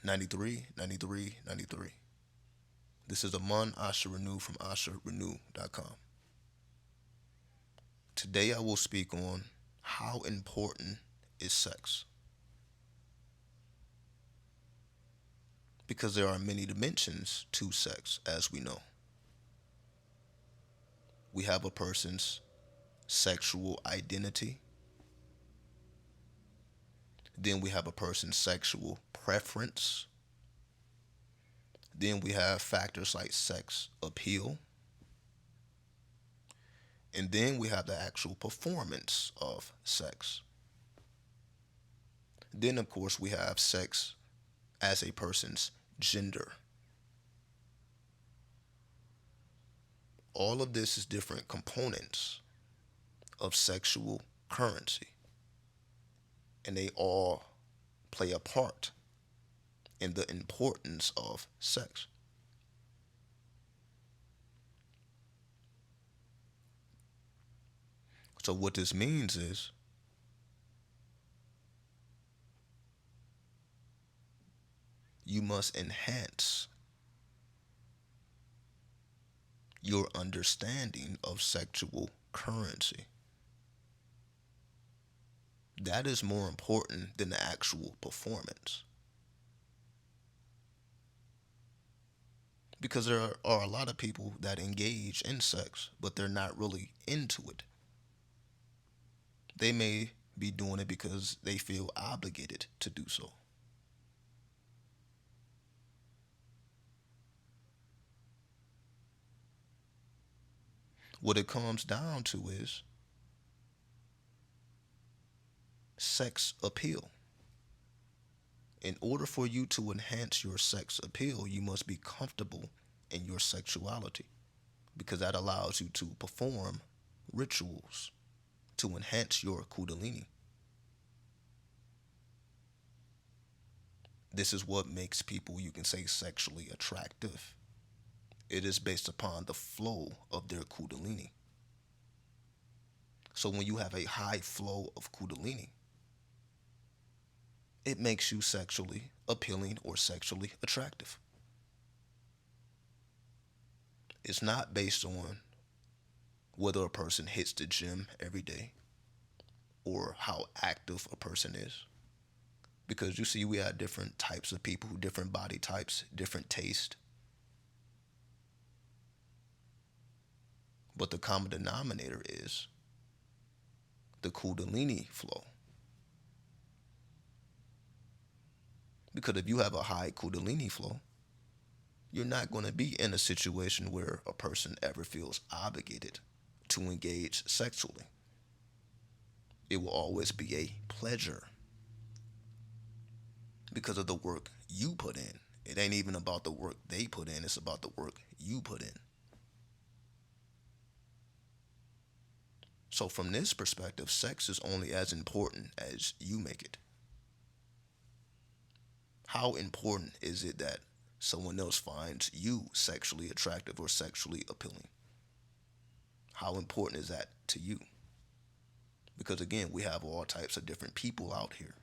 93, 93, 93. This is Aman Asha Renew from AshaRenew.com. Today I will speak on how important is sex, because there are many dimensions to sex, as we know. We have a person's sexual identity, then we have a person's sexual preference, then we have factors like sex appeal, and then we have the actual performance of sex. Then, of course, we have sex as a person's gender. All of this is different components of sexual currency, and they all play a part in the importance of sex. So, what this means is you must enhance your understanding of sexual currency. That is more important than the actual performance. Because there are a lot of people that engage in sex, but they're not really into it. They may be doing it because they feel obligated to do so. What it comes down to is sex appeal. In order for you to enhance your sex appeal, you must be comfortable in your sexuality, because that allows you to perform rituals to enhance your kundalini. This is what makes people, you can say, sexually attractive. It is based upon the flow of their kundalini. So when you have a high flow of kundalini, it makes you sexually appealing or sexually attractive. It's not based on whether a person hits the gym every day or how active a person is. Because you see, we have different types of people, different body types, different taste. But the common denominator is the kundalini flow. Because if you have a high kundalini flow, you're not going to be in a situation where a person ever feels obligated to engage sexually. It will always be a pleasure because of the work you put in. It ain't even about the work they put in, it's about the work you put in. So, from this perspective, sex is only as important as you make it. How important is it that someone else finds you sexually attractive or sexually appealing? How important is that to you? Because again, we have all types of different people out here.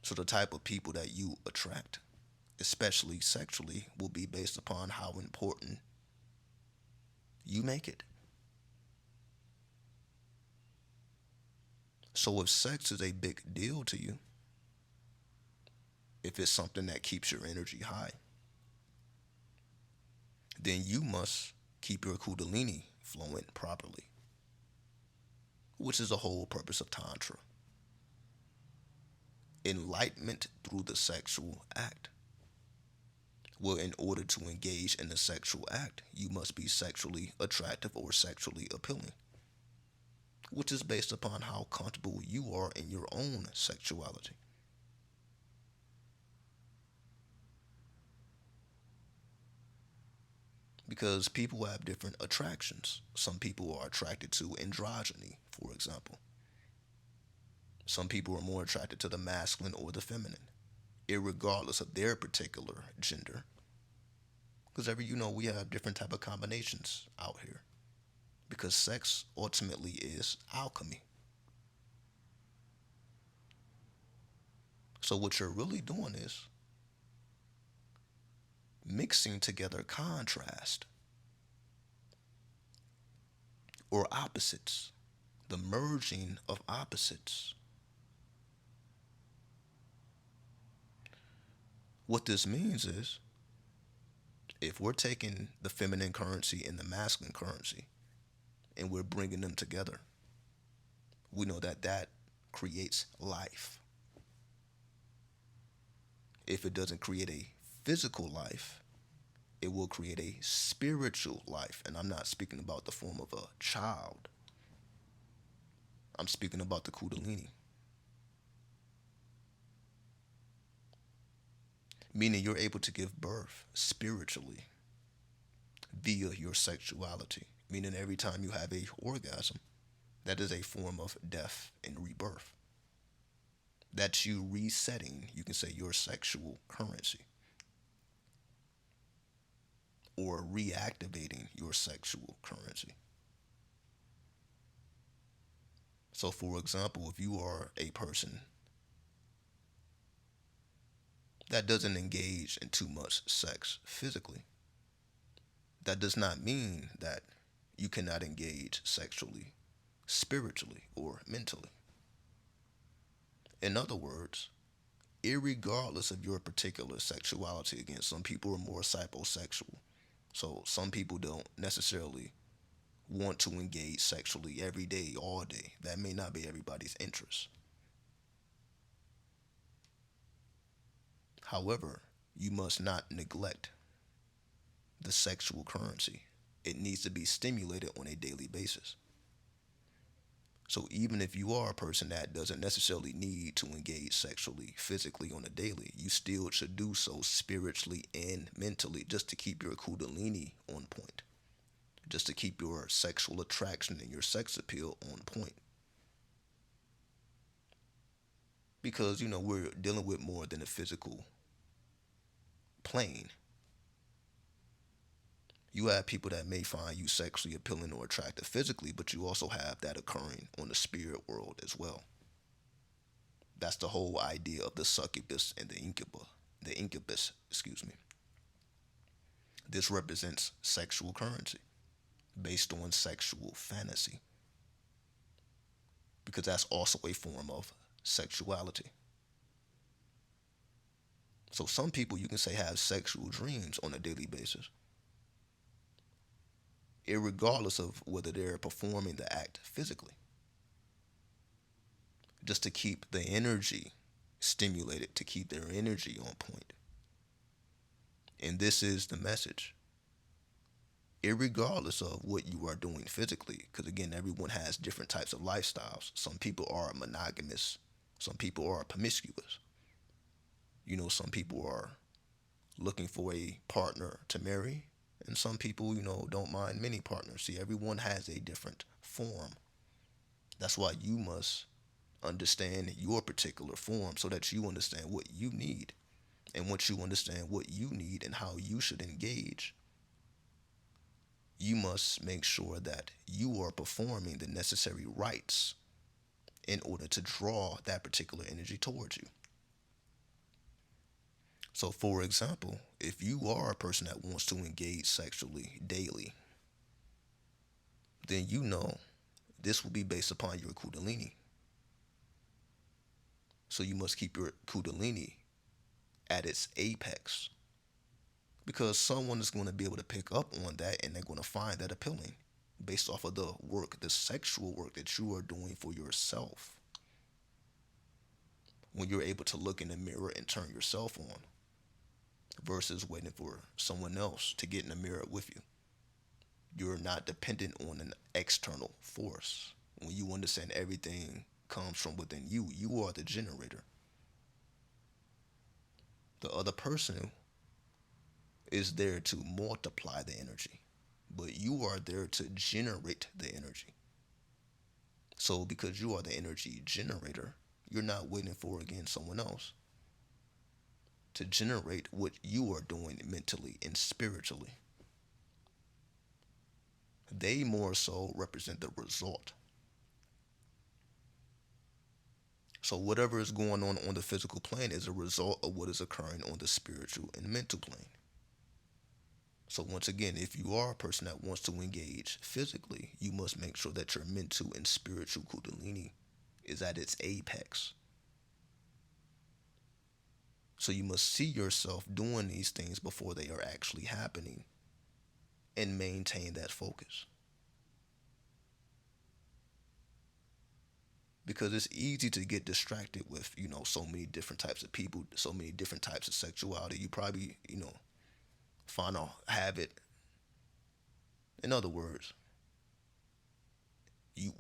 So the type of people that you attract, especially sexually, will be based upon how important you make it. So if sex is a big deal to you, if it's something that keeps your energy high, then you must keep your kundalini flowing properly, which is the whole purpose of Tantra. Enlightenment through the sexual act. Well, in order to engage in the sexual act, you must be sexually attractive or sexually appealing, which is based upon how comfortable you are in your own sexuality. Because people have different attractions. Some people are attracted to androgyny, for example. Some people are more attracted to the masculine or the feminine, irregardless of their particular gender. Because we have different type of combinations out here. Because sex ultimately is alchemy. So what you're really doing is mixing together contrast or opposites, the merging of opposites. What this means is if we're taking the feminine currency and the masculine currency and we're bringing them together, we know that that creates life. If it doesn't create a physical life, it will create a spiritual life. And I'm not speaking about the form of a child, I'm speaking about the Kundalini, meaning you're able to give birth spiritually via your sexuality, meaning every time you have a orgasm, that is a form of death and rebirth. That's you resetting, you can say, your sexual currency or reactivating your sexual currency. So, for example, if you are a person that doesn't engage in too much sex physically, that does not mean that you cannot engage sexually, spiritually, or mentally. In other words, irregardless of your particular sexuality, again, some people are more psychosexual. So some people don't necessarily want to engage sexually every day, all day. That may not be everybody's interest. However, you must not neglect the sexual currency. It needs to be stimulated on a daily basis. So even if you are a person that doesn't necessarily need to engage sexually, physically on a daily, you still should do so spiritually and mentally just to keep your kundalini on point, just to keep your sexual attraction and your sex appeal on point. Because, we're dealing with more than a physical plane. You have people that may find you sexually appealing or attractive physically, but you also have that occurring on the spirit world as well. That's the whole idea of the succubus and the incubus. The incubus, excuse me. This represents sexual currency based on sexual fantasy, because that's also a form of sexuality. So some people, you can say, have sexual dreams on a daily basis, irregardless of whether they're performing the act physically, just to keep the energy stimulated, to keep their energy on point. And this is the message. Irregardless of what you are doing physically, because again, everyone has different types of lifestyles. Some people are monogamous, some people are promiscuous. Some people are looking for a partner to marry, and some people, don't mind many partners. See, everyone has a different form. That's why you must understand your particular form so that you understand what you need. And once you understand what you need and how you should engage, you must make sure that you are performing the necessary rites in order to draw that particular energy towards you. So, for example, if you are a person that wants to engage sexually daily, then this will be based upon your Kundalini. So, you must keep your Kundalini at its apex, because someone is going to be able to pick up on that and they're going to find that appealing based off of the work, the sexual work that you are doing for yourself. When you're able to look in the mirror and turn yourself on versus waiting for someone else to get in the mirror with you. You're not dependent on an external force. When you understand everything comes from within you, you are the generator. The other person is there to multiply the energy, but you are there to generate the energy. So because you are the energy generator, you're not waiting for, again, someone else to generate what you are doing mentally and spiritually. They more so represent the result. So whatever is going on the physical plane is a result of what is occurring on the spiritual and mental plane. So once again, if you are a person that wants to engage physically, you must make sure that your mental and spiritual kundalini is at its apex. So you must see yourself doing these things before they are actually happening and maintain that focus. Because it's easy to get distracted with, so many different types of people, so many different types of sexuality. You probably, find a habit. In other words,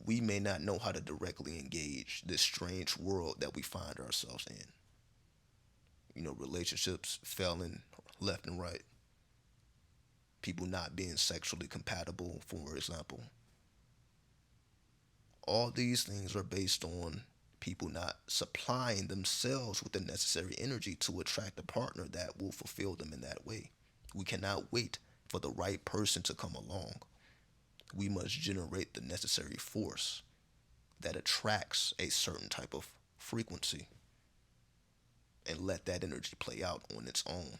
we may not know how to directly engage this strange world that we find ourselves in. Relationships failing left and right, people not being sexually compatible, for example. All these things are based on people not supplying themselves with the necessary energy to attract a partner that will fulfill them in that way. We cannot wait for the right person to come along. We must generate the necessary force that attracts a certain type of frequency and let that energy play out on its own.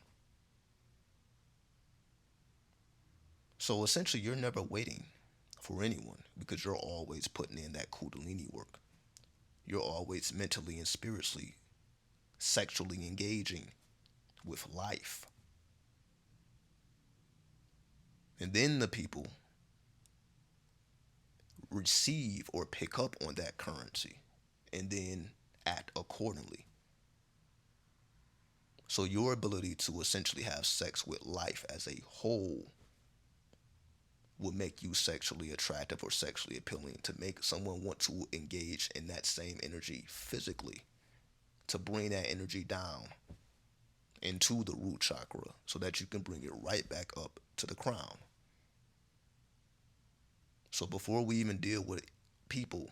So essentially, you're never waiting for anyone because you're always putting in that kundalini work. You're always mentally and spiritually, sexually engaging with life. And then the people receive or pick up on that currency and then act accordingly. So your ability to essentially have sex with life as a whole will make you sexually attractive or sexually appealing to make someone want to engage in that same energy physically, to bring that energy down into the root chakra so that you can bring it right back up to the crown. So before we even deal with people,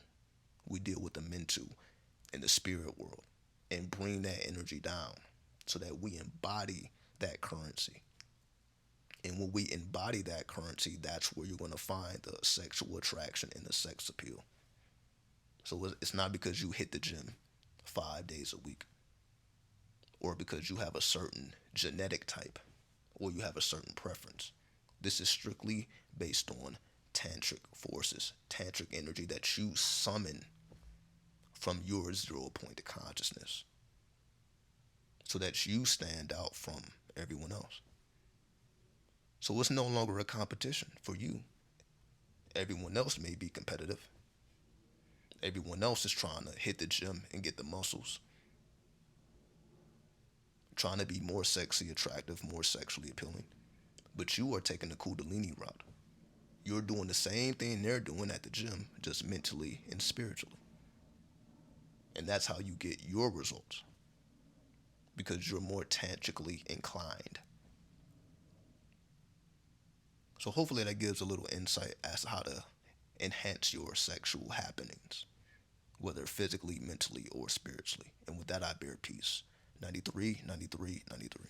we deal with the mental and the spirit world and bring that energy down so that we embody that currency. And when we embody that currency, that's where you're going to find the sexual attraction and the sex appeal. So it's not because you hit the gym 5 days a week or because you have a certain genetic type or you have a certain preference. This is strictly based on tantric forces, tantric energy that you summon from your 0 point of consciousness so that you stand out from everyone else. So it's no longer a competition for you. Everyone else may be competitive. Everyone else is trying to hit the gym and get the muscles, trying to be more sexy attractive, more sexually appealing. But you are taking the kundalini route. You're doing the same thing they're doing at the gym, just mentally and spiritually. And that's how you get your results, because you're more tantrically inclined. So hopefully that gives a little insight as to how to enhance your sexual happenings, whether physically, mentally, or spiritually. And with that, I bear peace. 93, 93, 93.